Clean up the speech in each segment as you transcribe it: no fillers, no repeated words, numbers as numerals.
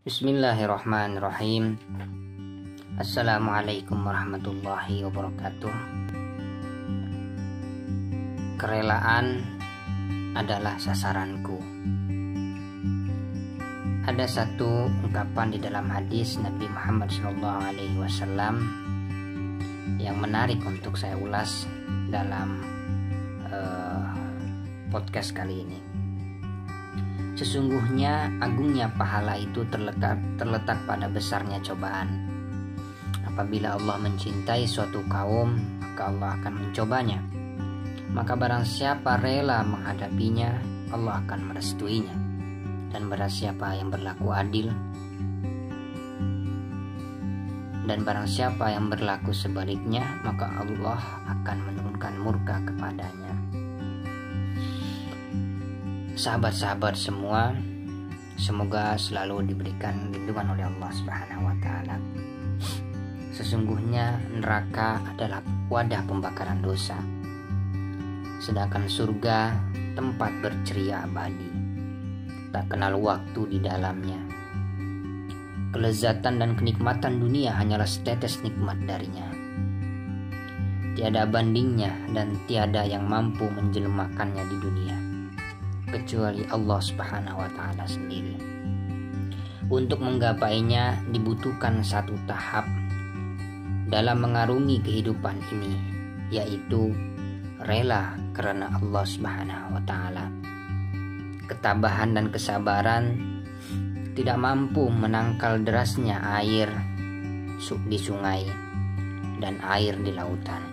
Bismillahirrahmanirrahim. Assalamualaikum warahmatullahi wabarakatuh. Kerelaan adalah sasaranku. Ada satu ungkapan di dalam hadis Nabi Muhammad SAW yang menarik untuk saya ulas dalam podcast kali ini. Sesungguhnya agungnya pahala itu terletak pada besarnya cobaan. Apabila Allah mencintai suatu kaum, maka Allah akan mencobanya. Maka barang siapa rela menghadapinya, Allah akan merestuinya. Dan barang siapa yang berlaku adil, dan barang siapa yang berlaku sebaliknya, maka Allah akan menurunkan murka kepadanya. Sahabat-sahabat semua, semoga selalu diberikan lindungan oleh Allah Subhanahu wa taala. Sesungguhnya neraka adalah wadah pembakaran dosa, sedangkan surga tempat berceria abadi, tak kenal waktu di dalamnya. Kelezatan dan kenikmatan dunia hanyalah setetes nikmat darinya. Tiada bandingnya dan tiada yang mampu menjelmakannya di dunia kecuali Allah Subhanahu wa taala sendiri. Untuk menggapainya dibutuhkan satu tahap dalam mengarungi kehidupan ini, yaitu rela karena Allah Subhanahu wa taala. Ketabahan dan kesabaran tidak mampu menangkal derasnya air di sungai dan air di lautan.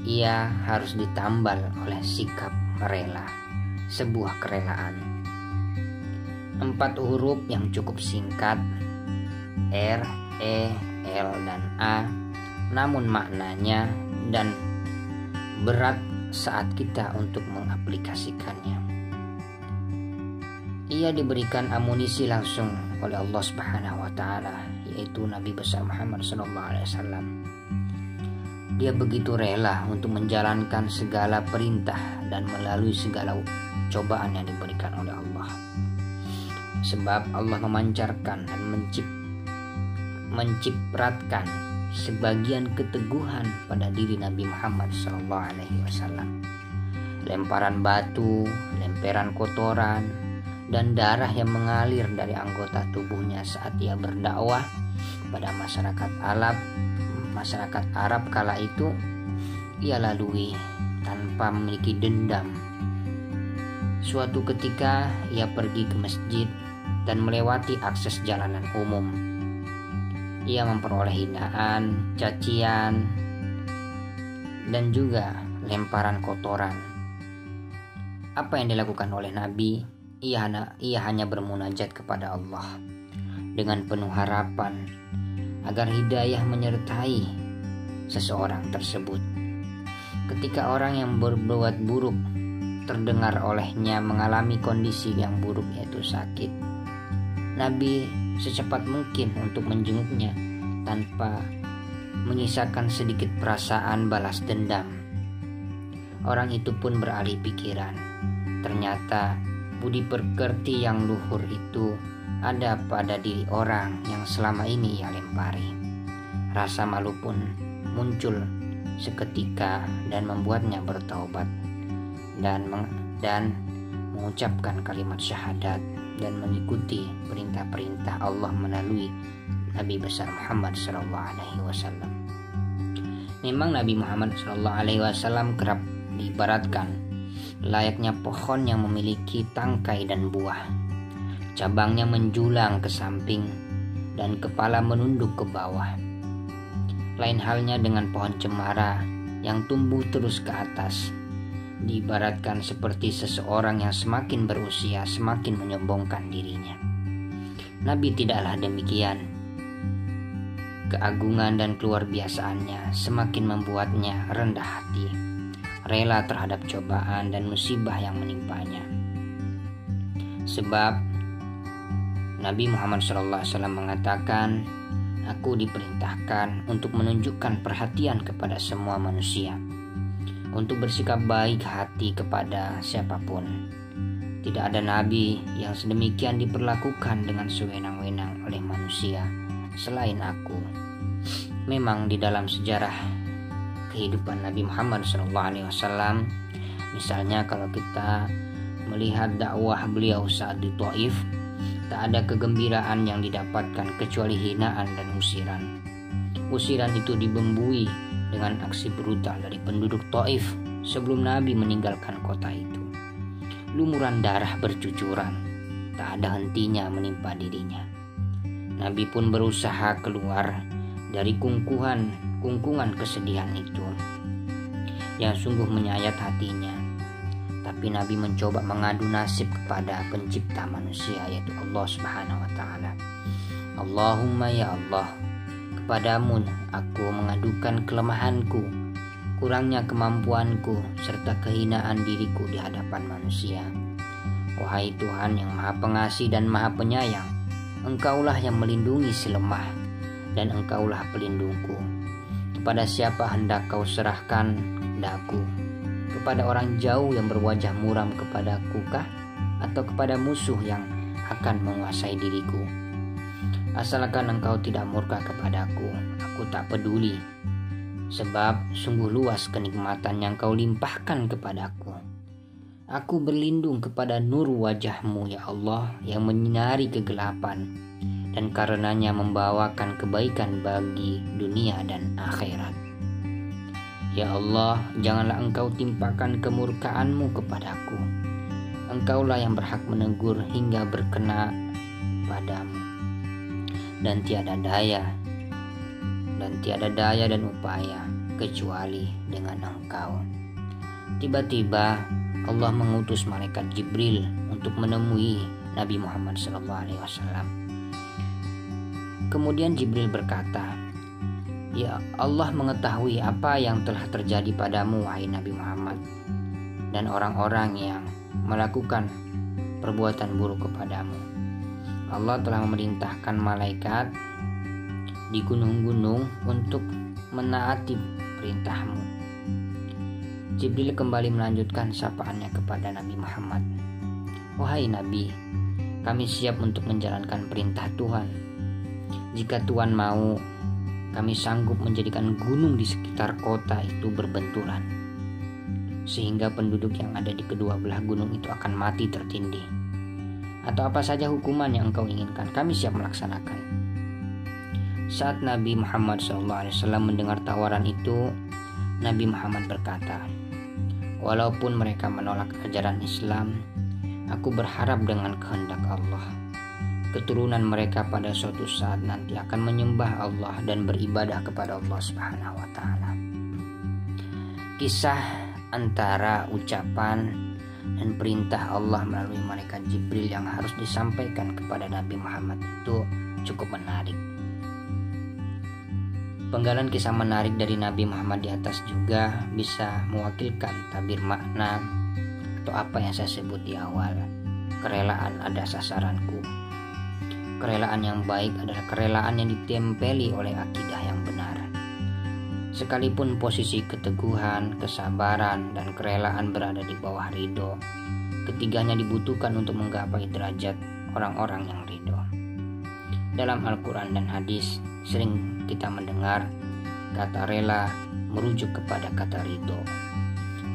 Ia harus ditambal oleh sikap rela, sebuah kerelaan. 4 huruf yang cukup singkat, R, E, L, dan A, namun maknanya dan berat saat kita untuk mengaplikasikannya. Ia diberikan amunisi langsung oleh Allah Subhanahu wa taala, yaitu Nabi besar Muhammad SAW. Dia begitu rela untuk menjalankan segala perintah dan melalui segala cobaan yang diberikan oleh Allah. Sebab Allah memancarkan dan mencipratkan sebagian keteguhan pada diri Nabi Muhammad SAW. Lemparan batu, lemperan kotoran, dan darah yang mengalir dari anggota tubuhnya saat ia berdakwah pada masyarakat Arab kala itu, ia lalui tanpa memiliki dendam. Suatu ketika ia pergi ke masjid dan melewati akses jalanan umum. Ia memperoleh hinaan, cacian, dan juga lemparan kotoran. Apa yang dilakukan oleh Nabi? Ia hanya bermunajat kepada Allah dengan penuh harapan agar hidayah menyertai seseorang tersebut. Ketika orang yang berbuat buruk terdengar olehnya mengalami kondisi yang buruk, yaitu sakit, Nabi secepat mungkin untuk menjenguknya tanpa menyisakan sedikit perasaan balas dendam. Orang itu pun beralih pikiran. Ternyata budi pekerti yang luhur itu ada pada diri orang yang selama ini ia lempari. Rasa malu pun muncul seketika dan membuatnya bertaubat dan mengucapkan kalimat syahadat dan mengikuti perintah-perintah Allah melalui Nabi besar Muhammad SAW. Memang Nabi Muhammad SAW kerap diibaratkan layaknya pohon yang memiliki tangkai dan buah. Cabangnya menjulang ke samping dan kepala menunduk ke bawah. Lain halnya dengan pohon cemara yang tumbuh terus ke atas. Diibaratkan seperti seseorang yang semakin berusia semakin menyombongkan dirinya. Nabi tidaklah demikian. Keagungan dan keluar biasaannya semakin membuatnya rendah hati, rela terhadap cobaan dan musibah yang menimpanya. Sebab Nabi Muhammad SAW mengatakan, "Aku diperintahkan untuk menunjukkan perhatian kepada semua manusia, untuk bersikap baik hati kepada siapapun, Tidak ada nabi yang sedemikian diperlakukan dengan sewenang-wenang oleh manusia selain aku. Memang di dalam sejarah kehidupan Nabi Muhammad SAW, misalnya kalau kita melihat dakwah beliau saat di Thaif, tak ada kegembiraan yang didapatkan kecuali hinaan dan usiran. Usiran itu dibembui dengan aksi brutal dari penduduk Thaif sebelum Nabi meninggalkan kota itu. Lumuran darah bercucuran, tak ada hentinya menimpa dirinya. Nabi pun berusaha keluar dari kungkungan kesedihan itu yang sungguh menyayat hatinya. Tapi Nabi mencoba mengadu nasib kepada pencipta manusia, yaitu Allah Subhanahu wa Ta'ala. Allahumma ya Allah, kepadamu aku mengadukan kelemahanku, kurangnya kemampuanku, serta kehinaan diriku di hadapan manusia. Wahai Tuhan yang Maha Pengasih dan Maha Penyayang, Engkaulah yang melindungi si lemah, dan Engkaulah pelindungku. Kepada siapa hendak Kau serahkan daku? Kepada orang jauh yang berwajah muram kepadaku kah? Atau kepada musuh yang akan menguasai diriku? Asalkan Engkau tidak murka kepadaku, aku tak peduli. Sebab sungguh luas kenikmatan yang Kau limpahkan kepadaku. Aku berlindung kepada nur wajah-Mu ya Allah yang menyinari kegelapan, dan karenanya membawakan kebaikan bagi dunia dan akhirat. Ya Allah, janganlah Engkau timpakan kemurkaan-Mu kepadaku. Engkaulah yang berhak menegur hingga berkena padamu. Dan tiada daya dan upaya kecuali dengan Engkau. Tiba-tiba Allah mengutus malaikat Jibril untuk menemui Nabi Muhammad SAW. Kemudian Jibril berkata, "Ya Allah mengetahui apa yang telah terjadi padamu, wahai Nabi Muhammad, dan orang-orang yang melakukan perbuatan buruk kepadamu. Allah telah memerintahkan malaikat di gunung-gunung untuk menaati perintah-Mu." Jibril kembali melanjutkan sapaannya kepada Nabi Muhammad. "Wahai Nabi, kami siap untuk menjalankan perintah Tuhan. Jika Tuhan mau, kami sanggup menjadikan gunung di sekitar kota itu berbenturan, sehingga penduduk yang ada di kedua belah gunung itu akan mati tertindih. Atau apa saja hukuman yang Engkau inginkan, kami siap melaksanakan." Saat Nabi Muhammad SAW mendengar tawaran itu, Nabi Muhammad berkata, "Walaupun mereka menolak ajaran Islam, aku berharap dengan kehendak Allah, keturunan mereka pada suatu saat nanti akan menyembah Allah dan beribadah kepada Allah Subhanahu wa Ta'ala." Kisah antara ucapan dan perintah Allah melalui malaikat Jibril yang harus disampaikan kepada Nabi Muhammad itu cukup menarik. Penggalan kisah menarik dari Nabi Muhammad di atas juga bisa mewakilkan tabir makna atau apa yang saya sebut di awal, kerelaan ada sasaranku. Kerelaan yang baik adalah kerelaan yang ditempeli oleh akidah yang benar. Sekalipun posisi keteguhan, kesabaran, dan kerelaan berada di bawah ridho, ketiganya dibutuhkan untuk menggapai derajat orang-orang yang ridho. Dalam Al-Quran dan hadis sering kita mendengar kata rela merujuk kepada kata ridho.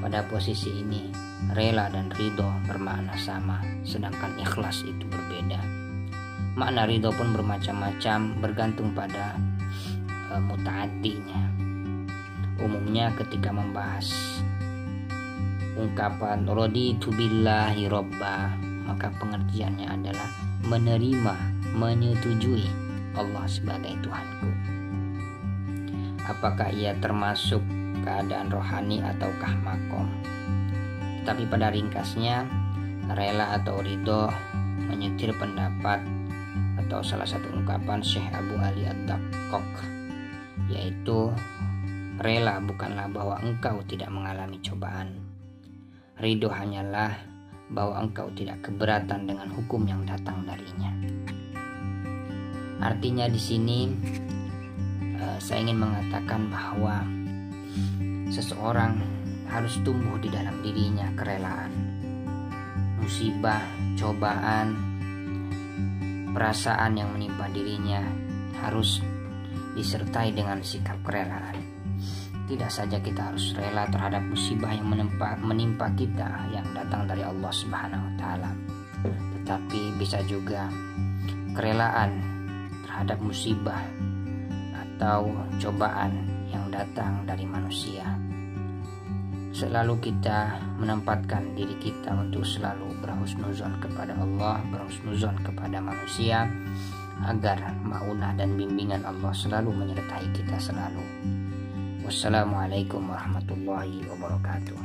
Pada posisi ini, rela dan ridho bermakna sama, sedangkan ikhlas itu berbeda. Makna ridho pun bermacam-macam, bergantung pada mutaaddinya. Umumnya ketika membahas ungkapan raditu billahi robba, maka pengertiannya adalah menerima, menyetujui Allah sebagai Tuhanku. Apakah ia termasuk keadaan rohani ataukah makom? Tetapi pada ringkasnya, rela atau ridho menyetir pendapat atau salah satu ungkapan Syekh Abu Ali Ad-Daqqaq, yaitu rela bukanlah bahwa engkau tidak mengalami cobaan. Ridho hanyalah bahwa engkau tidak keberatan dengan hukum yang datang darinya. Artinya di sini saya ingin mengatakan bahwa seseorang harus tumbuh di dalam dirinya kerelaan. musibah, cobaan, perasaan yang menimpa dirinya harus disertai dengan sikap kerelaan. Tidak saja kita harus rela terhadap musibah yang menimpa kita yang datang dari Allah Subhanahu wa taala, tetapi bisa juga kerelaan terhadap musibah atau cobaan yang datang dari manusia. Selalu kita menempatkan diri kita untuk selalu berhusnuzon kepada Allah, berhusnuzon kepada manusia, agar maunah dan bimbingan Allah selalu menyertai kita selalu. Wassalamualaikum warahmatullahi wabarakatuh.